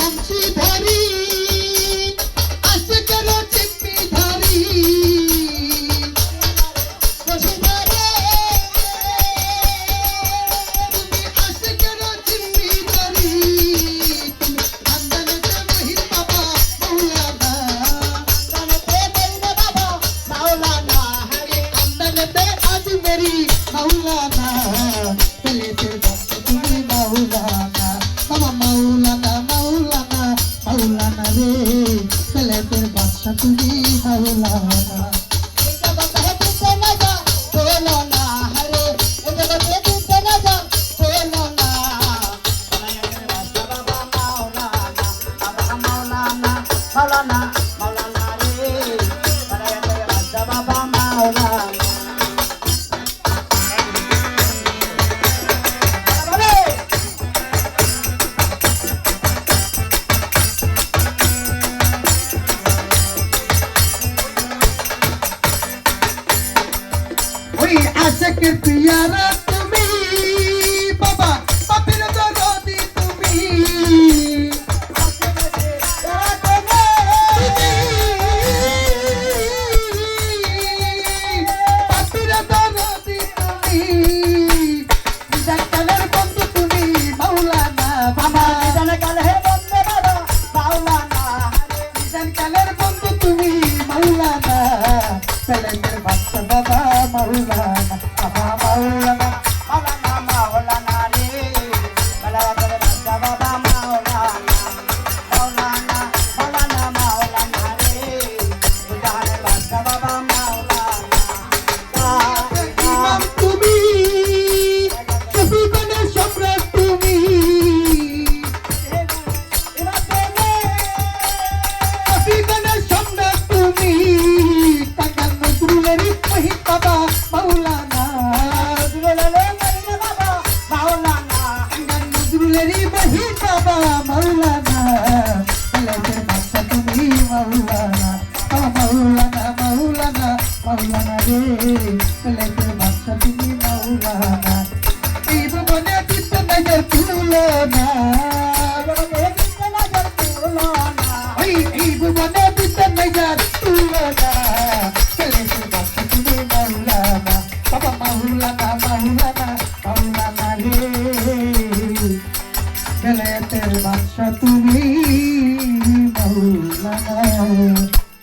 বংশীধারী আশিকের চিম্মিধারী বংশীধারী তুমি আশিকের চিম্মিধারী তুমি আন্দানেতে মহিন বাবা মাওলানা আন্দানেতে মহিন বাবা মাওলানা হরে আন্দানেতে আজ মেরি মাওলানা চলে ফির বক্ত তুমি মাওলানা বাবা মাওলানা মাওলানা মাওলানা রে চলে ফির বাদশা তুমি মাওলানা Maulana, Maulana re, Paraya Paraya Bada Baba Maulana. ওই আশিকের পিয়ারা তুমি বাবা পাপির দরদি তুমি পাপির দরদি তুমি জাকালের বন্ধু তুমি মাওলানা বাবা জাকালের বন্ধু বাবা মাওলানা জাকালের বন্ধু তুমি মাওলানা চলের বাদশা বাবা মাওলানা বাবা মাওলানা মাওলানা মাওলানা রে চলের বাদশা বাবা মাওলানা মাওলানা মাওলানা মাওলানা রে চলের বাদশা বাবা মাওলানা ইমাম তুমি শফিগণের সম্রাট তুমি শফিগণের সম্রাট তুমি টাঙ্গাল নজরুলেরই মহিন বাবা মাওলানা নজরুলেরই মহিন বাবা মাওলানা চলের বাদশা তুমি মাওলানা মাওলানা মাওলানা মাওলানা রে চলের বাদশা তুমি মাওলানা এই ভুবনে দিত নজর তুলনা এই ভুবনে দিত নজর তুলনা চলের বাদশা তুমি মাওলানা বাবা মাওলানা মাওলানা মাওলানা রে চলের বাদশা তুমি